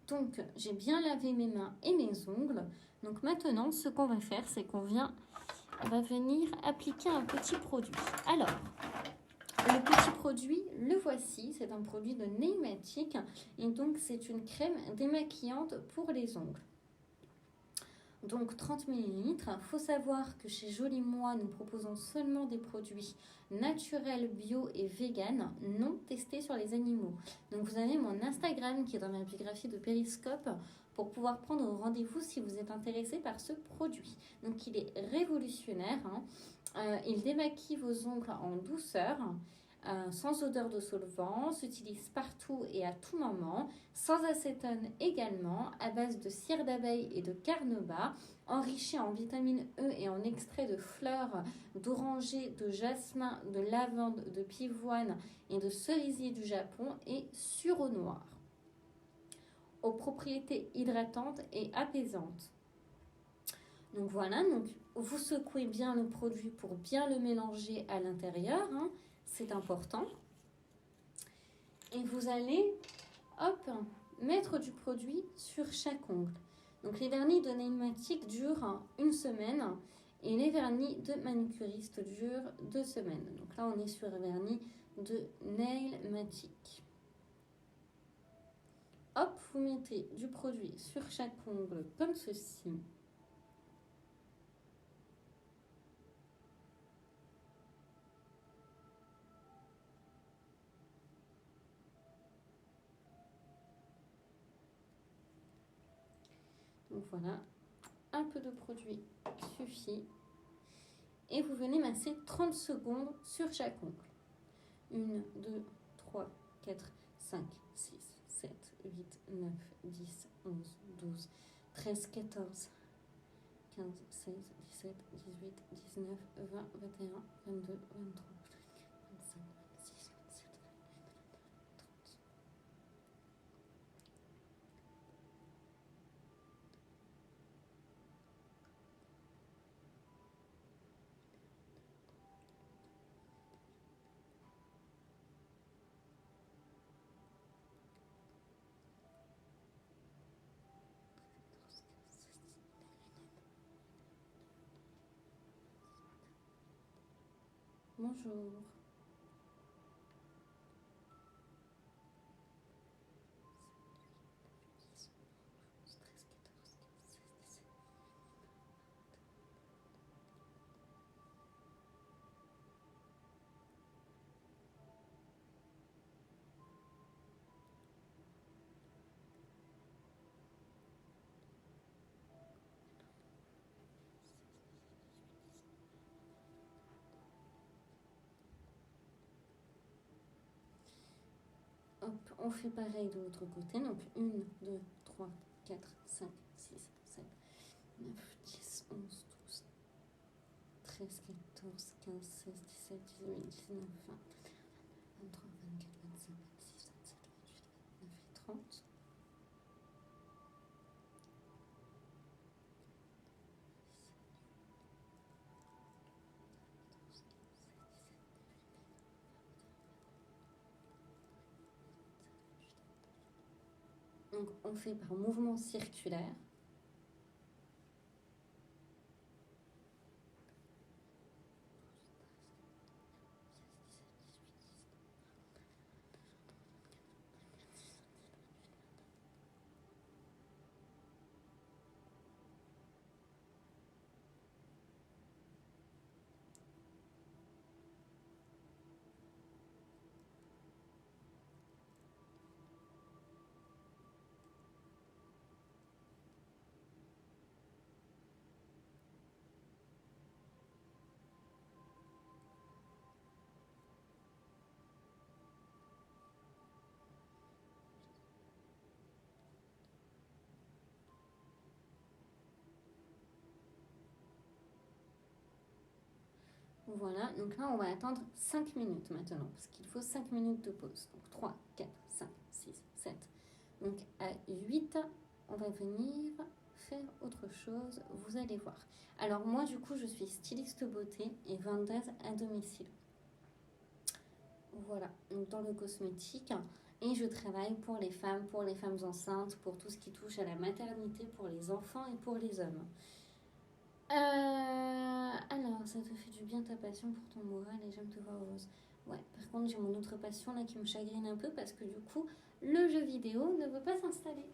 Donc, j'ai bien lavé mes mains et mes ongles. Donc maintenant, ce qu'on va faire, c'est qu'on va venir appliquer un petit produit. Alors, le petit produit, le voici. C'est un produit de Neymatic. Et donc, c'est une crème démaquillante pour les ongles. Donc 30 ml. Il faut savoir que chez Joli Moi, nous proposons seulement des produits naturels, bio et vegan, non testés sur les animaux. Donc vous avez mon Instagram qui est dans ma biographie de Périscope pour pouvoir prendre rendez-vous si vous êtes intéressé par ce produit. Donc il est révolutionnaire. Il démaquille vos ongles en douceur. Sans odeur de solvant, s'utilise partout et à tout moment, sans acétone également, à base de cire d'abeille et de carnauba, enrichi en vitamine E et en extrait de fleurs d'oranger, de jasmin, de lavande, de pivoine et de cerisier du Japon et sureau noir, aux propriétés hydratantes et apaisantes. Donc voilà, donc vous secouez bien le produit pour bien le mélanger à l'intérieur, c'est important. Et vous allez, mettre du produit sur chaque ongle. Donc les vernis de Neymatic durent 1 semaine et les vernis de manucuriste durent 2 semaines. Donc là, on est sur un vernis de Neymatic. Vous mettez du produit sur chaque ongle comme ceci. Donc voilà, un peu de produit suffit. Et vous venez masser 30 secondes sur chaque ongle. 1, 2, 3, 4, 5, 6, 7, 8, 9, 10, 11, 12, 13, 14, 15, 16, 17, 18, 19, 20, 21, 22, 23, 25, 26, 27, 28, 30. Bonjour. On fait pareil de l'autre côté. Donc 1, 2, 3, 4, 5, 6, 7, 9, 10, 11, 12, 13, 14, 15, 16, 17, 18, 19, 20, 23, 24, 25, 26, 27, 28, 29 et 30. Donc on fait par mouvement circulaire. Voilà, donc là on va attendre 5 minutes maintenant, parce qu'il faut 5 minutes de pause. Donc 3, 4, 5, 6, 7. Donc à 8, on va venir faire autre chose, vous allez voir. Alors moi du coup je suis styliste beauté et vendeuse à domicile. Voilà, donc dans le cosmétique. Et je travaille pour les femmes enceintes, pour tout ce qui touche à la maternité, pour les enfants et pour les hommes. Alors, ça te fait du bien ta passion pour ton moral et j'aime te voir heureuse. Ouais, par contre, j'ai mon autre passion là qui me chagrine un peu parce que du coup, le jeu vidéo ne veut pas s'installer.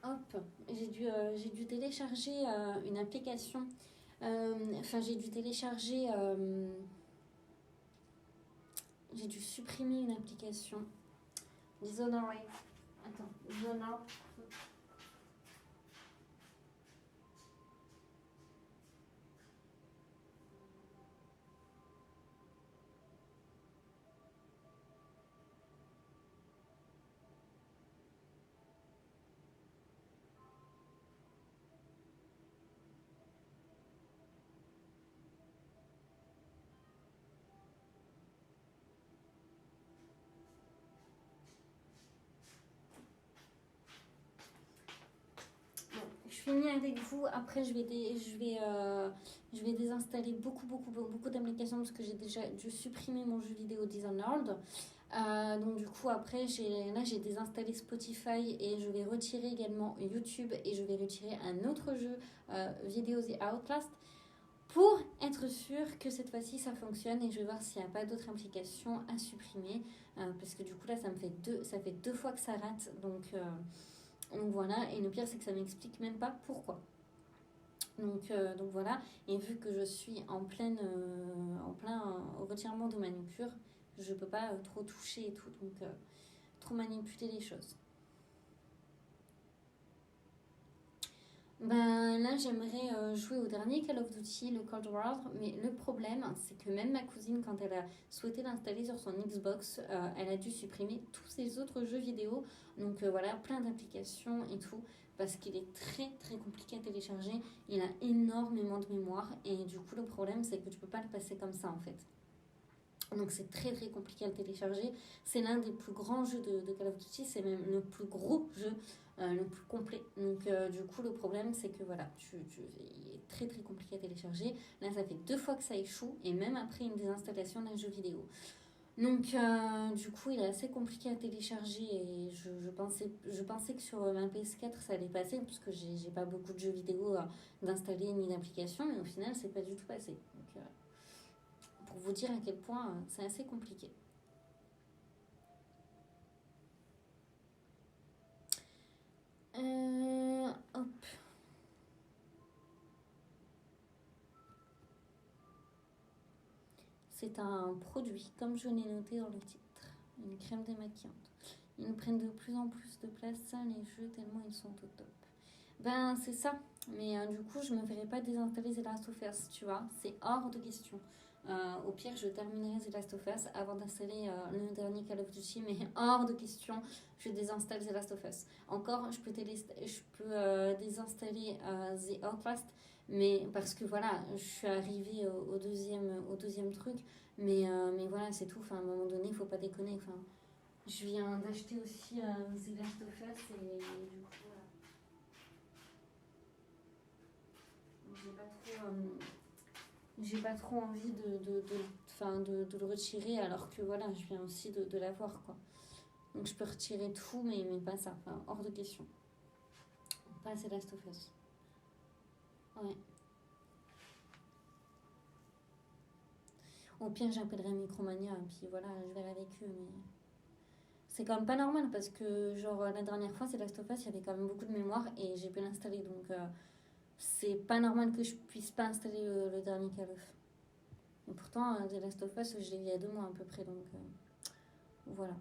Hop, j'ai dû télécharger une application. Enfin, j'ai dû supprimer une application. Dishonored. Attends, Dishonored. Je finis avec vous. Après, je vais désinstaller beaucoup d'applications parce que j'ai déjà dû supprimer mon jeu vidéo Dishonored. Donc du coup, après, j'ai désinstallé Spotify et je vais retirer également YouTube et je vais retirer un autre jeu vidéo The Outlast pour être sûr que cette fois-ci ça fonctionne et je vais voir s'il n'y a pas d'autres implications à supprimer parce que du coup là ça fait deux fois que ça rate donc voilà, et le pire c'est que ça m'explique même pas pourquoi. Donc voilà, et vu que je suis en plein retirement de manucure, je peux pas trop toucher et tout, donc trop manipuler les choses. Ben là j'aimerais jouer au dernier Call of Duty, le Cold War, mais le problème c'est que même ma cousine quand elle a souhaité l'installer sur son Xbox, elle a dû supprimer tous ses autres jeux vidéo, donc voilà, plein d'applications et tout, parce qu'il est très compliqué à télécharger, il a énormément de mémoire et du coup le problème c'est que tu peux pas le passer comme ça en fait. Donc c'est très compliqué à le télécharger. C'est l'un des plus grands jeux de Call of Duty, c'est même le plus gros jeu, le plus complet. Donc du coup le problème c'est que voilà, il est très compliqué à télécharger. Là ça fait deux fois que ça échoue et même après une désinstallation d'un jeu vidéo. Donc du coup il est assez compliqué à télécharger et je pensais que sur ma PS4 ça allait passer parce que j'ai pas beaucoup de jeux vidéo d'installer ni d'applications mais au final c'est pas du tout passé. Donc pour vous dire à quel point c'est assez compliqué. Hop. C'est un produit, comme je l'ai noté dans le titre, une crème démaquillante. Ils nous prennent de plus en plus de place, ça, les jeux, tellement ils sont au top. Ben, c'est ça. Mais du coup, je me ferai pas désinstaller The Last of Us, tu vois. C'est hors de question. Au pire, je terminerai The Last of Us avant d'installer le dernier Call of Duty, mais hors de question, je désinstalle The Last of Us. Encore, je peux désinstaller The Outlast, mais parce que voilà, je suis arrivée au deuxième truc, mais voilà, c'est tout. Enfin, à un moment donné, il faut pas déconner. Enfin, je viens d'acheter aussi The Last of Us et du coup, j'ai pas trop envie de le retirer alors que voilà, je viens aussi de l'avoir quoi. Donc je peux retirer tout, mais pas ça, enfin, hors de question. Pas The Last of Us. Ouais. Au pire, j'appellerai Micromania et puis voilà, je verrai avec eux. Mais c'est quand même pas normal parce que, genre, la dernière fois, c'est Last of Us, il y avait quand même beaucoup de mémoire et j'ai pu l'installer. Donc, c'est pas normal que je puisse pas installer le dernier Call of. Et pourtant, The Last of Us, je l'ai vu il y a 2 mois à peu près. Donc, voilà.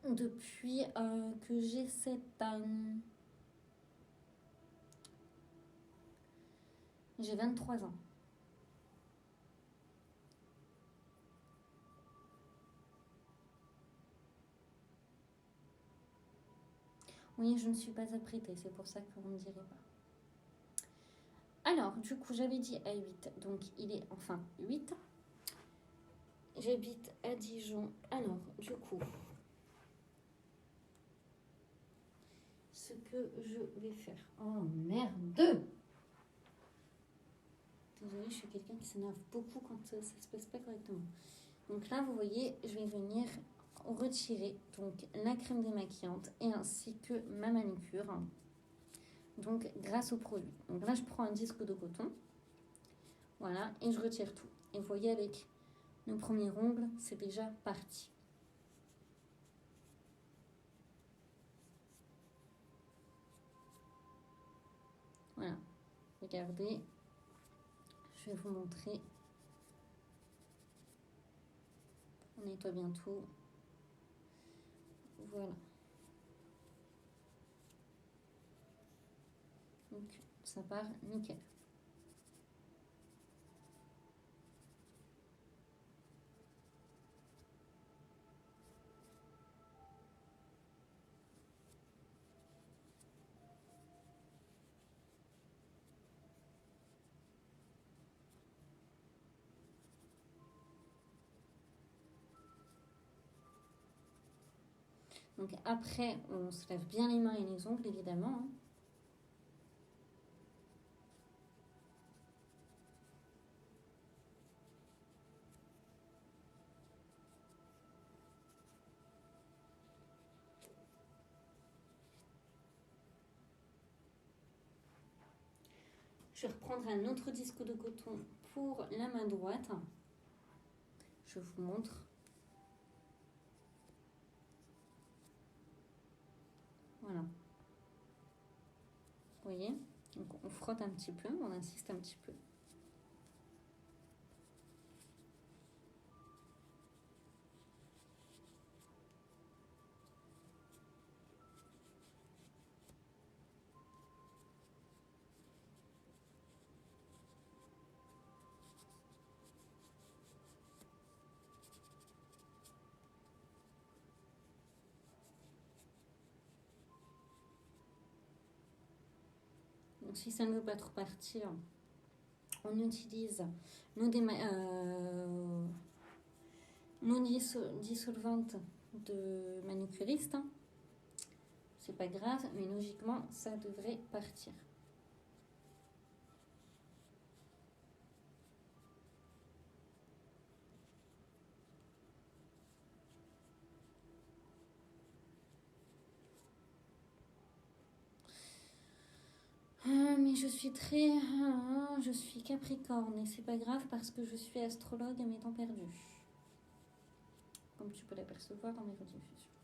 Depuis que j'ai 7 ans. J'ai 23 ans. Oui, je ne suis pas apprêtée, c'est pour ça que vous ne me direz pas. Alors, du coup, j'avais dit à 8, donc il est enfin 8. J'habite à Dijon. Alors, du coup, ce que je vais faire... Oh, merde! Désolée, je suis quelqu'un qui s'énerve beaucoup quand ça se passe pas correctement. Donc là, vous voyez, je vais venir retirer donc la crème démaquillante et ainsi que ma manucure. Donc grâce au produit. Donc là, je prends un disque de coton. Voilà, et je retire tout. Et vous voyez, avec le premier ongle, c'est déjà parti. Voilà, regardez. Je vais vous montrer. On nettoie bien tout. Voilà. Donc, ça part nickel. Donc après, on se lave bien les mains et les ongles, évidemment. Je vais reprendre un autre disque de coton pour la main droite. Je vous montre. Voilà. Vous voyez? Donc on frotte un petit peu, on insiste un petit peu. Donc si ça ne veut pas trop partir, on utilise nos dissolvantes de manucuriste. C'est pas grave, mais logiquement, ça devrait partir. Mais je suis je suis Capricorne et c'est pas grave parce que je suis astrologue à mes temps perdus. Comme tu peux l'apercevoir dans mes rediffusions.